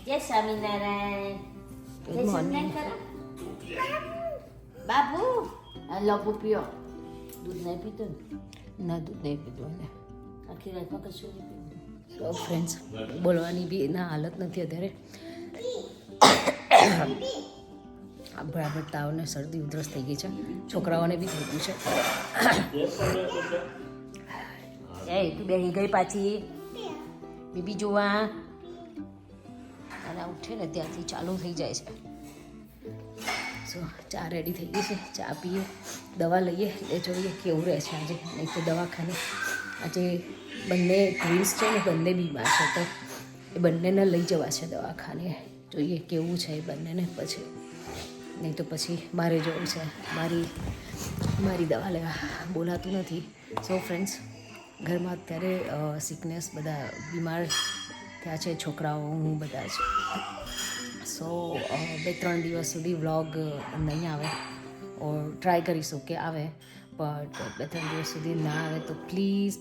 જય સ્વામિનારાયણ. જય સ્વામિનારાયણ કરો. બાબુ લબુ પીઓ. દૂધ નહીં પીતો ને? ના દૂધ નહીં પીધું એને. આખી રાતમાં કશું નહીં પીધું. તો ફ્રેન્ડ્સ બોલવાની બી એના હાલત નથી અત્યારે. બરાબર તાવ ને શરદી ઉધરસ થઈ ગઈ છે. છોકરાઓને બી થઈ ગયું છે. એ તું બેહી ગઈ પાછી બીબી જોવા. અને ઉઠે ને ત્યાંથી ચાલુ થઈ જાય છે. સો ચા રેડી થઈ ગઈ છે. ચા પીએ, દવા લઈએ એટલે જોઈએ કેવું રહે છે આજે. નહીં તો દવાખાને આજે બંને ટ્વિન્સ છે ને બંને બીમાર છે, તો એ બંનેને લઈ જવા છે દવાખાને. જોઈએ કેવું છે એ બંનેને. પછી નહીં તો પછી મારે જવું છે. મારી દવા લેવા બોલાતું નથી. સો ફ્રેન્ડ્સ ઘરમાં અત્યારે સિકનેસ બધા બીમાર થયા છે, છોકરાઓ હું બધા જ. સો 2-3 દિવસ સુધી વ્લોગ નહીં આવે, ઓર ટ્રાય કરીશું કે આવે, બટ 2-3 દિવસ સુધી ના આવે તો પ્લીઝ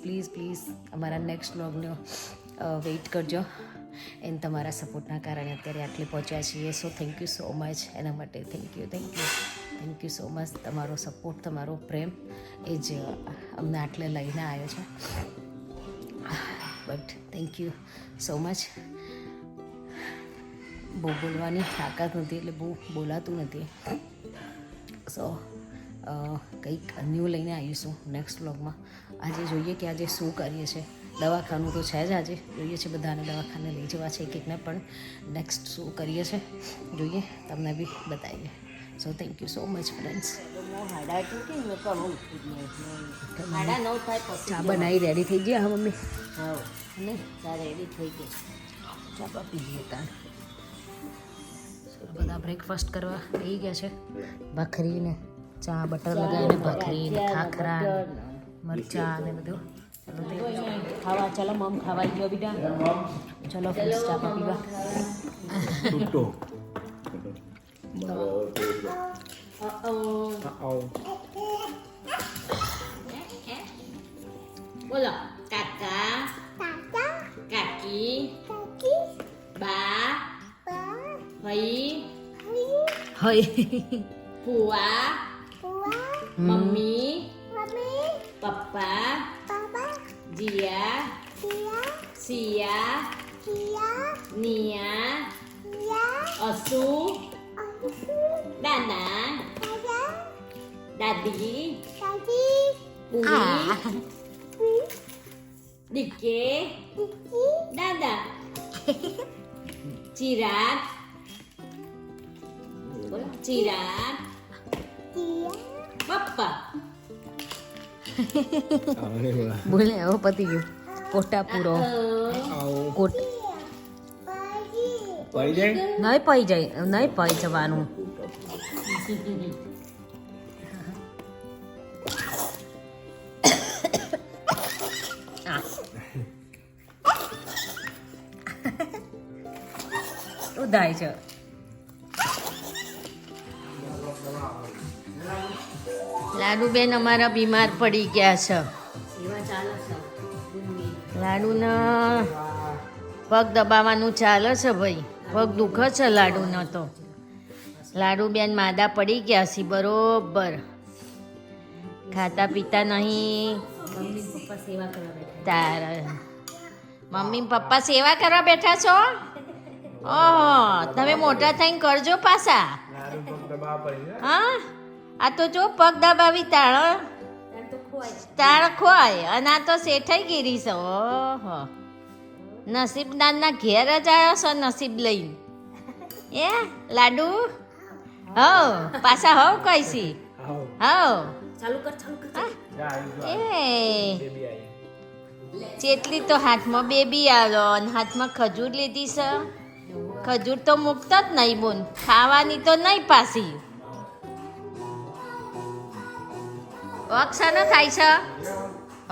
અમારા નેક્સ્ટ વ્લોગનો વેઇટ કરજો. એને તમારા સપોર્ટના કારણે અત્યારે આટલે પહોંચ્યા છીએ. So thank you so much એના માટે. Thank you so much. તમારો સપોર્ટ, તમારો પ્રેમ એ જ અમને આટલે લઈને આવ્યો છે. But thank you so much. બહુ બોલવાની તાકાત નથી એટલે બહુ બોલાતું નથી. સો કંઈક ન્યૂ લઈને આવીશું નેક્સ્ટ વ્લોગમાં. આજે જોઈએ કે આજે શું કરીએ છીએ. દવાખાનું તો છે જ આજે, જોઈએ છે બધાને દવાખાને લઈ જવા છે એક એકને, પણ નેક્સ્ટ શું કરીએ છીએ જોઈએ, તમને બી બતાવીએ. So thank you so much friends. ચા બનાવી રેડી થઈ ગયા? હા મમ્મી. હા ને ચા રેડી થઈ ગઈ. ચા પી લઈએ તાર. બધા બ્રેકફાસ્ટ કરવા બેસી ગયા છે. ભાખરીને ચા બટર લગાવીને ભાખરીને ખાખરા મરચાં ને બધું. ખાવા ચાલો મમ ખાવા ગયો બેટા. ચલો ફ્રેન્ડ્સ ચા પીવા. બોલો કાકા, કાકી, બા, ભાઈ, હોય ફુવા, મમ્મી, પપ્પા, જીયા, સિયા, નિયા, અસુ, દાદા, દાદી, પૂરી, દીકે, દાદા, ચિરાગ, ચિરાગ, પપ્પા. બોલે હવે પતી ગયું. કોટા પૂરો કોટ નહીં પાઈ જાય, નહીં પાઈ જવાનું. ઉદાય છે. લાડુબેન અમારા બીમાર પડી ગયા છે. લાડુના પગ દબાવવાનું ચાલે છે ભાઈ. પગ દુખે છે લાડુનો તો. લાડુબેન માદા પડી ગયા છે બરોબર. ખાતા પીતા નહીં. તારા મમ્મી પપ્પા સેવા કરવા બેઠા છો? ઓહો, તમે મોટા થઈને કરજો પાછા. હા, આ તો જો પગ દબાવી તાળ ખોય, અને આ તો શેઠાઈ ગીરી છે. ઓહો, નસીબદારના ઘેર જ આવ્યો છો નસીબ લઈને. એ લાડુ હવ પાછા હવ કઈશી હવ એ ચેટલી તો હાથમાં બેબી આવ્યો અને હાથમાં ખજૂર લીધી છે. ખજૂર તો મુક્ત જ નહીં બોન, ખાવાની તો નહીં પાછી. હક શાનો થાય છે?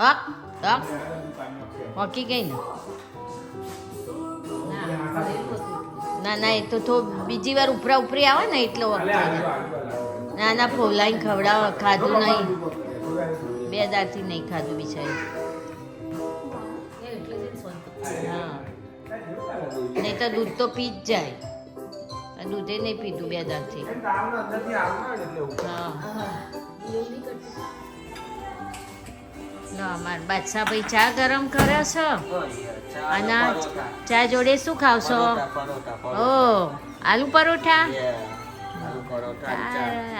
હક હક હોકી ગઈ ને? ના ના, એ તો બીજી વાર ઉપરા ઉપરી આવે ને એટલો વખત થાય. ના ના, ફોલાઈને ખવડાવ. ખાધું નહીં, 2 દાડથી નહીં ખાધું બિચારી. હા નહીં તો દૂધ તો પી જ જાય. આ દૂધે નહીં પીધું 2 દાંતથી. હા લો અમાર બાદશાહ ભાઈ ચા ગરમ કરે છે. અને ચા જોડે શું ખાવશો? ઓ આલુ પરોઠા.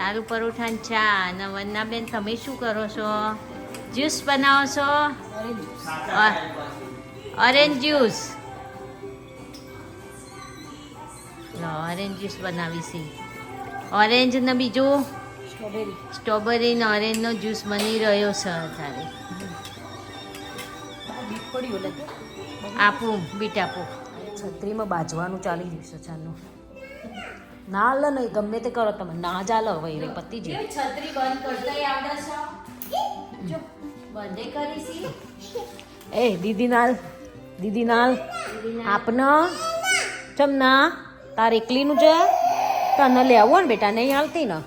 આલુ પરોઠા ને ચા. અને વંદનાબેન તમે શું કરો છો? જ્યુસ બનાવો છો? Orange juice. ઓરેન્જ જ્યુસ બનાવી છે. ઓરેન્જ ને બીજું સ્ટ્રોબેરી ને ઓરેન્જ નો જ્યુસ બની રહ્યો છે અત્યારે. આપું બીટ આપું. છત્રીમાં બાજવાનું ચાલી રહ્યું છે ચાનું. ના લે નહીં ગમે તે કરો તમે ના ચાલો હવે રે પતિ જ. છત્રી બંધ કરતા આવડે છે. જો બંધે કરી છે. એ દીદી નાલ આપને ચમ ના તાર એકલીનું છે તને લેવું ને બેટા નહીં હાલતી ને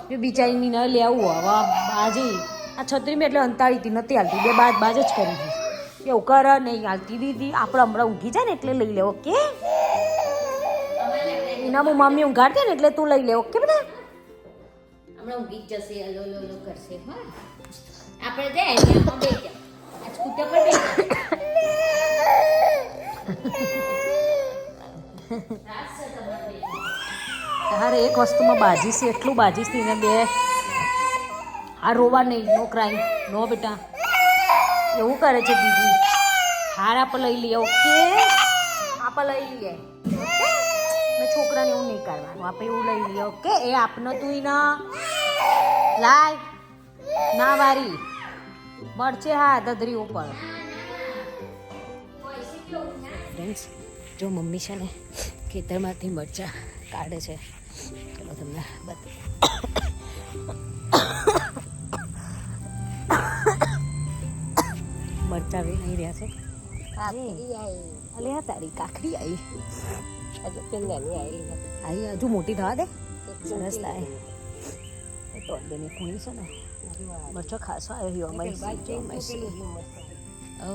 જો બિચારીની ન લેવું હવે બાજી આ છત્રીમાં એટલે અંતાળી હતી નથી હાલતી 2 બાજ જ કરી હતી એવું કરે નહીં હાલતી દીદી આપણે હમણાં ઊંઘી જાય ને એટલે લઈ લે ઓકે એના હું મમ્મી ઊંઘાડતી ને એટલે તું લઈ લે ઓકે બેટા હમણાં ઊંઘી જ જશે. હલો કરશે. હા આપણે જાય અહીંયા બે જાવ. આ સ્કૂટર પર બે તારે એક વસ્તુમાં બાજી છે એટલું બાજી છે ને 2 આ રોવા નહીં નો ક્રાઇમ નો બેટા એવું કરે છે દીદી. હાર આપણે લઈ લઈએ ઓકે આપણે લઈ લઈએ ઓકે મેં છોકરાને એવું નહીં કરવાનું આપણે એવું લઈ લઈએ ઓકે એ આપને તું ના લાય ના વારી મળશે હા દદરી ઉપર. ફ્રેન્ડ્સ જો મમ્મી છે ને ખેતરમાંથી મરચાં કાઢે છે. ચલો તમને મરચાં વેણી રહ્યા છે. અલે હા તારી કાકડી આવી હજુ મોટી થવા દે સરસ થાય તો બેની ખૂણી છે ને મરચો ખાસો આવ્યો અમારી. ઓ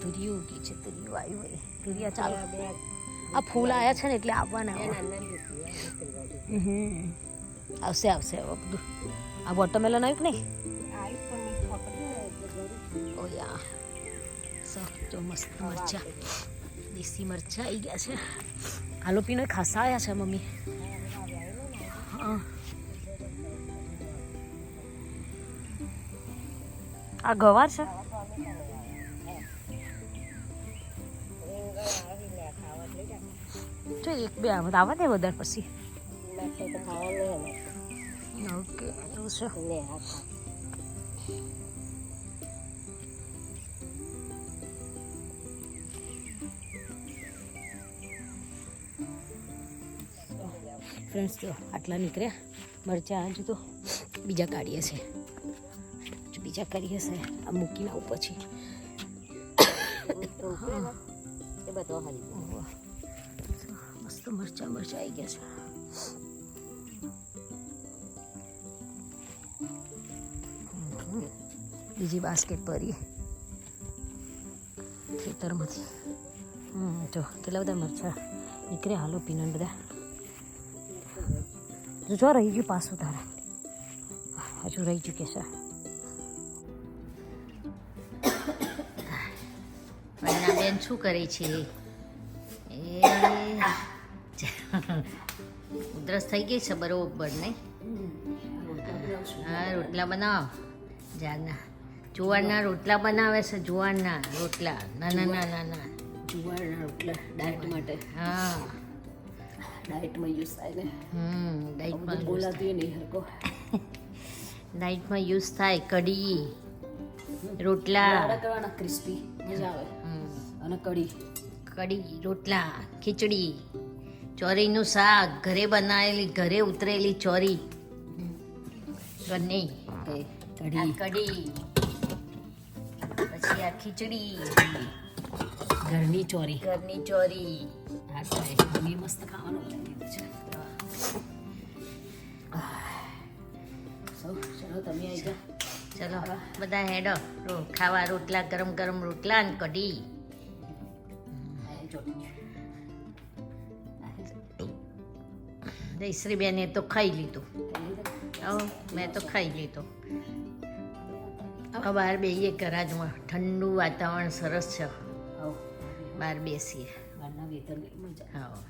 તુરિયું ઉગી છે તુરિયું આવ્યું હોય તુરિયા ચાલો આ ફૂલ આવ્યા છે ને એટલે આવવાના આવશે હવે બધું. આ વોટરમેલન આવ્યું કે નહીં? ઓ યા જો મસ્ત મરચા દેશી મરચા આવી ગયા છે. હાલો પીનો ખાસા આવ્યા છે મમ્મી. હા આ ગવાર છે. જો 1-2 આવવા દે વધારે પછી. ઓકે એવું છે. ફ્રેન્ડ્સ જો આટલા નીકળ્યા મરચાં હજુ તો બીજા કાઢીએ છે બીજા કરીએ છે આ મૂકીને આવું પછી મસ્ત મરચાં આવી ગયા છે. બીજી બાસ્કેટ ભરી ખેતરમાંથી. જો કેટલા બધા મરચાં નીકળ્યા હાલો પીનટ બધા. જો રહી ગયું પાછું તારા હજુ રહી ચૂકે છે. બેન શું કરે છે? એ ઉધરસ થઈ ગઈ છે બરોબર નહીં? હા રોટલા બનાવો જાના જુવારના રોટલા બનાવે છે. જુવારના રોટલા નાના જુવારના રોટલા ડાયટ માટે. હા ડાયટમાં યુઝ થાય ને. ડાયટમાં બોલાતી નહીં હરકો. ડાયટમાં યુઝ થાય. કઢી રોટલા કરવાના ક્રિસ્પી મજા આવે. અને કઢી રોટલા ખીચડી ચોરીનું શાક ઘરે બનાવેલી ઘરે ઉતરેલી ચોરી ઘરની કઢી પછી આ ખીચડી ઘરની ચોરી હા મસ્ત ખાવાનું બનાવી દીધું છે. ચલો તમે આવી જાઓ. ચલો બધા હેડો ખાવા રોટલા ગરમ રોટલા અને કઢી. જયશ્રીબેને તો ખાઈ લીધું. મેં તો ખાઈ લીધું. હવે બહાર બેસીએ ગરાજમાં, ઠંડુ વાતાવરણ સરસ છે. બહાર બેસીએ. હા.